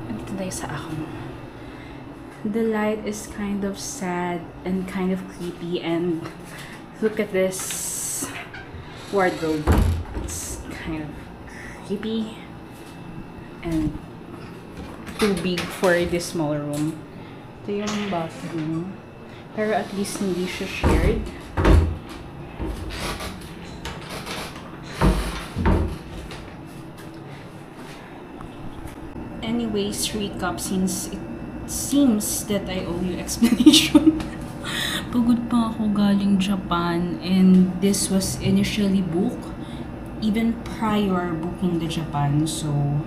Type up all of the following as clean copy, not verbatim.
Andito tayo sa ako. The light is kind of sad and kind of creepy, and look at this wardrobe. It's kind of creepy and too big for this small room. Ito yung bathroom. Pero at least hindi siya shared. Anyways, recap, since it seems that I owe you explanation. Pagod pa ako galing Japan, and this was initially booked even prior booking the Japan. So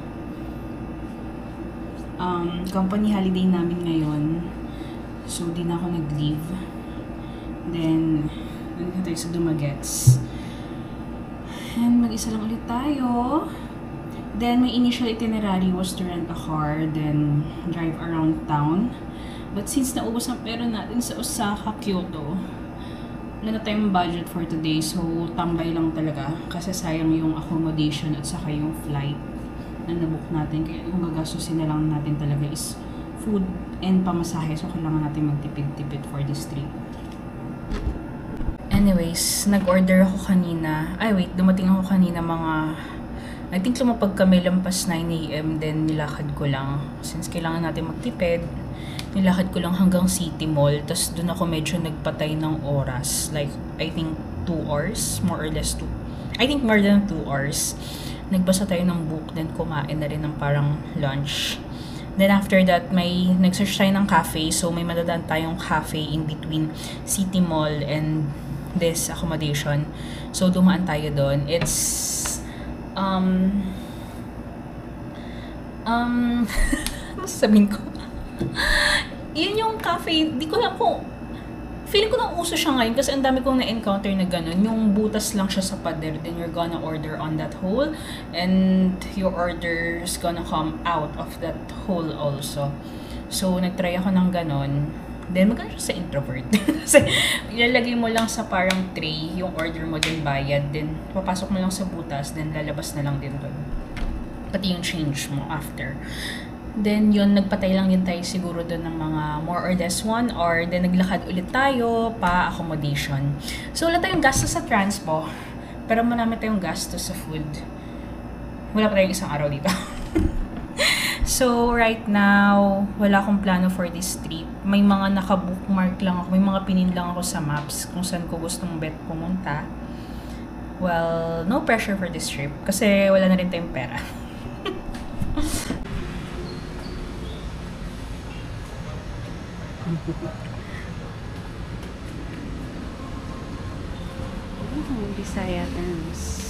company holiday namin ngayon, so di na ako nag-leave. Then nandito tayo sa Dumaguete, and mag-isa lang ulit tayo. Then, my initial itinerary was to rent a car, then drive around town. But since naubos ang pera natin sa Osaka, Kyoto, wala na tayong budget for today, so tambay lang talaga. Kasi sayang yung accommodation at saka yung flight na nabook natin. Kaya yung gagastusin na lang natin talaga is food and pamasahe. So, kailangan natin magtipid-tipid for this trip. Anyways, nag-order ako kanina. Dumating ako kanina mga... I think lumapag kami lampas 9 AM, then nilakad ko lang. Since kailangan natin magtipid, nilakad ko lang hanggang City Mall. Tapos doon ako medyo nagpatay ng oras. Like, I think 2 hours, more or less 2. I think more than 2 hours. Nagbasa tayo ng book, then kumain na rin ng parang lunch. Then after that, nag-search tayo ng cafe. So may madadaan tayong cafe in between City Mall and this accommodation. So dumaan tayo doon. It's ano sabihin ko? Yun yung cafe, di ko lang kung feeling ko nang uso siya ngayon kasi ang dami kong na-encounter na ganun. Yung butas lang siya sa pader, then you're gonna order on that hole and your order is gonna come out of that hole also. So, nagtry ako ng ganun. Then, maganda siya sa introvert. Kasi, ilalagay mo lang sa parang tray yung order mo, din bayad. Then, papasok mo lang sa butas, then lalabas na lang din doon. Pati yung change mo after. Then, yun, nagpatay lang din tayo siguro doon ng mga more or less 1 hour. Then, naglakad ulit tayo pa accommodation. So, wala tayong gastos sa transpo. Pero marami tayong gastos sa food. Wala pa tayong isang araw dito. So, right now, wala akong plano for this trip. May mga naka-bookmark lang ako. May mga pinin lang ako sa maps kung saan ko gustong pumunta. Well, no pressure for this trip. Kasi wala na rin tayong pera. Bisaya terms.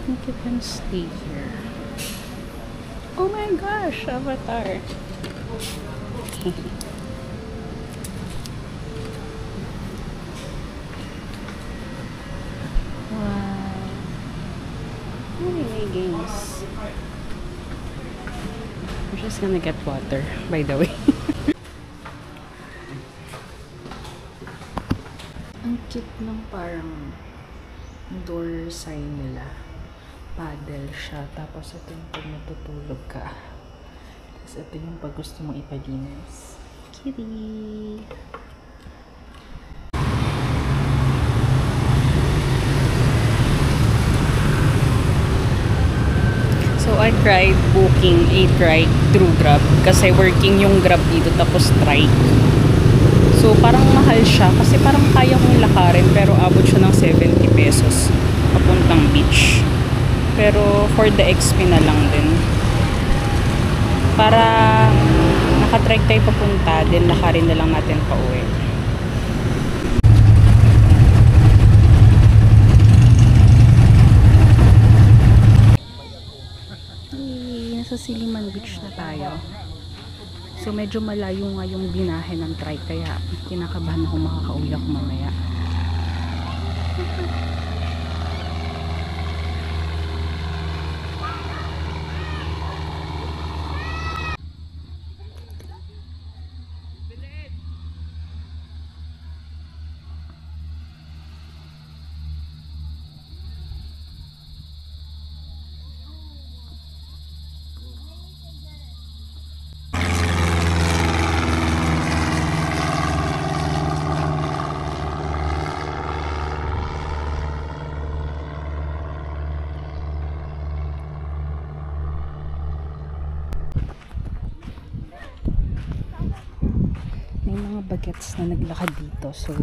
I think you can stay here. Oh my gosh, Avatar. Wow. Anyway, games. We're just gonna get water, by the way. Ang cute ng parang door sign nila. Paddle siya. Tapos ito yung pag natutulog ka. Tapos ito yung pag gusto mong ipalinis. Kitty! So, I tried booking a ride through Grab. Kasi working yung Grab dito. Tapos strike. So, parang mahal siya. Kasi parang kaya kong lakarin. Pero abot siya ng 70 pesos. Papuntang beach. Pero for the XP na lang din. Para nakatrek tayo papunta, then lakarin na lang natin pa uwi. medyo malayo nga yung binahe ng trike, kaya kinakabahan ako makakauwi ako mamaya. May mga bagets na naglakad dito, so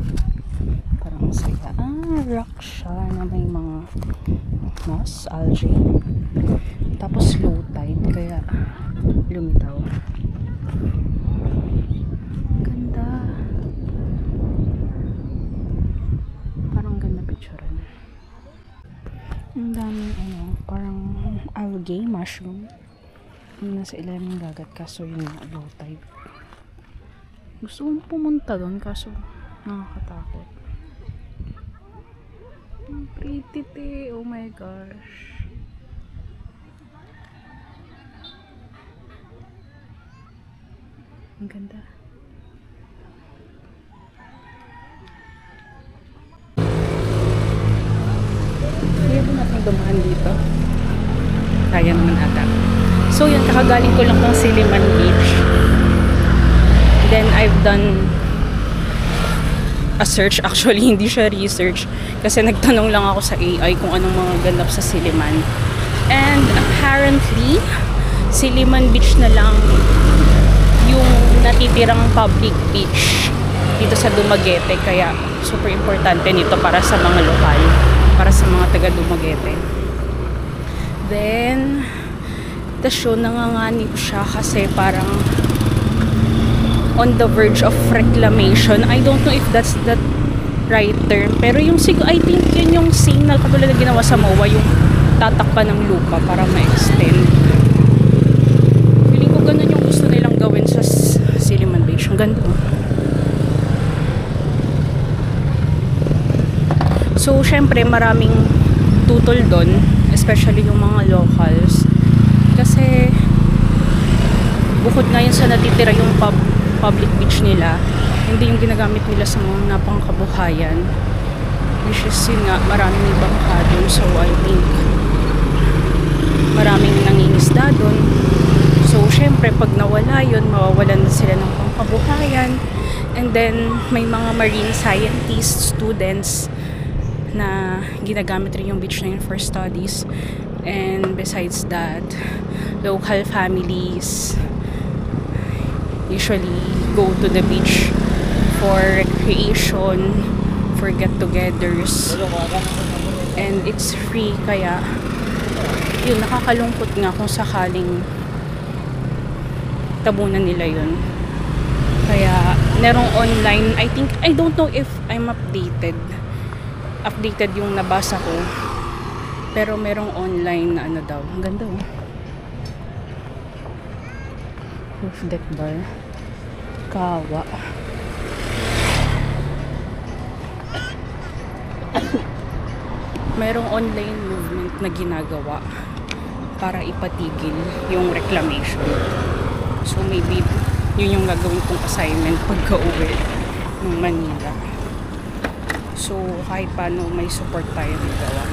parang masaya. Rock siya na may mga moss, algae, tapos low tide kaya lumitaw. Ganda, parang ganda picturean. Ang daming parang algae, mushroom yung nasa ilalim ng dagat, kaso yung low tide. Gusto kong pumunta doon kaso nakakatakot. Pretty te, oh my gosh. Ang ganda. Kaya ba natin dumaan dito? Kaya naman ata. So yun, kakagaling ko lang ng Silliman Beach. Then I've done a search, actually hindi siya research kasi nagtanong lang ako sa AI kung anong mga ganap sa Silliman, and apparently Silliman Beach na lang yung natitirang public beach dito sa Dumaguete, kaya super importante nito para sa mga lokal, para sa mga taga Dumaguete. Then show nanganganib siya kasi parang on the verge of reclamation. I don't know if that's the right term, pero yung I think yun yung signal katulad na ginawa sa MOA, yung tatakpan ng lupa para ma-extend. Feeling ko ganun yung gusto nilang gawin sa Silliman Beach. Ang ganda. So syempre maraming tutol doon, especially yung mga locals, kasi bukod nga yun sa natitira yung public beach nila, hindi yung ginagamit nila sa mga napangkabuhayan, which is yun nga, maraming ibang dun. So I think maraming nangingisda dun. So syempre pag nawala yun, mawawalan na sila ng pangkabuhayan. And then may mga marine scientists, students na ginagamit rin yung beach na yun for studies. And besides that, local families usually go to the beach for recreation, for get-togethers, and it's free. Kaya yun, nakakalungkot nga kung sakaling tabunan nila yun. Kaya merong online, I don't know if I'm updated yung nabasa ko, pero merong online na daw. Ang ganda roof deck bar, kawa. Merong online movement na ginagawa para ipatigil yung reclamation. So maybe yun yung gagawin kong assignment pagka-uwi ng Manila. So kahit paano may support tayo ng gawa.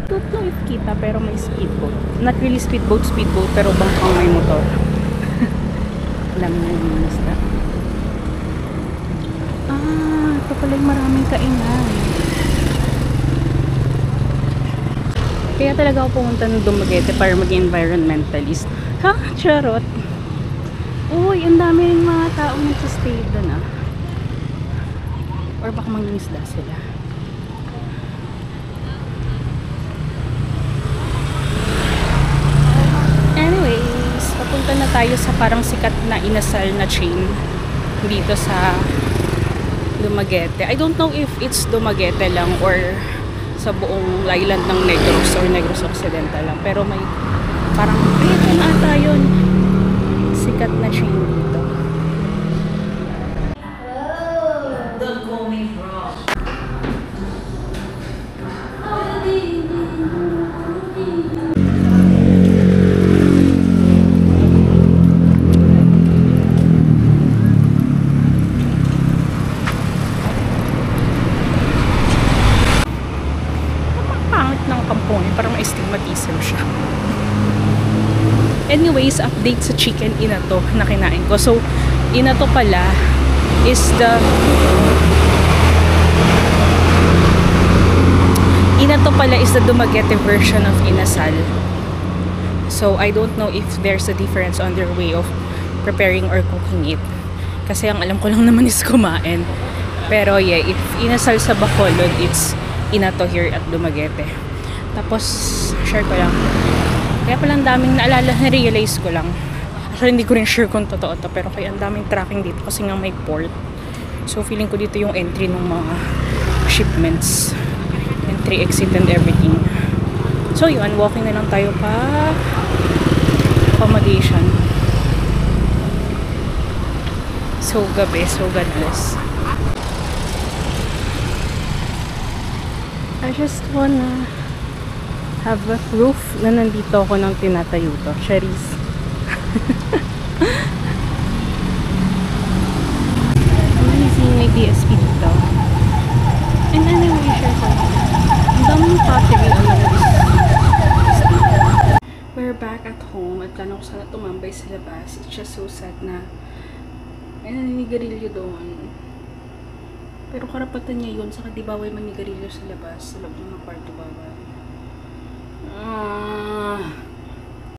Don't know if kita, pero may speedboat. Not really speedboat, pero bangkang may motor. Alam mo yung isda. Ito pala yung maraming kainan. Kaya talaga ako pumunta ng Dumaguete para maging environmentalist. Ha? Charot. Uy, ang dami rin mga taong nagsistay doon Or baka mangingisda sila. Anyways, papunta na tayo sa parang sikat na inasal na chain dito sa Dumaguete. I don't know if it's Dumaguete lang or sa buong island ng Negros or Negros Occidental lang. Pero may parang ito na ata yun. sikat na chain dito. Don't call me bro. Pangit ng kampong, parang may stigmatism siya. Anyways, update sa chicken inato na kinain ko. So, inato pala is the Dumaguete version of inasal. So, I don't know if there's a difference on their way of preparing or cooking it. Kasi ang alam ko lang naman is kumain. Pero yeah, if inasal sa Bacolod, it's inato here at Dumaguete. Tapos, share ko lang. Kaya palang daming naalala, na-realize ko lang. Actually, hindi ko rin sure kung totoo to, pero kaya ang daming tracking dito kasi nga may port. So, feeling ko dito yung entry ng mga shipments. Entry, exit, and everything. So, yun, walking na lang tayo pa accommodation. So, gabi. So, God bless. I just wanna have a proof na nandito ako nang tinatayo to. Cherries. Amazing, may DSP dito. And anyway, share ko. Ang daming pottery along this street. We're back at home at plano ko sana tumambay sa labas. It's just so sad na may naninigarilyo doon. Pero karapatan niya yun. Saka di bawal manigarilyo sa labas. Sa loob ng kwarto bawal.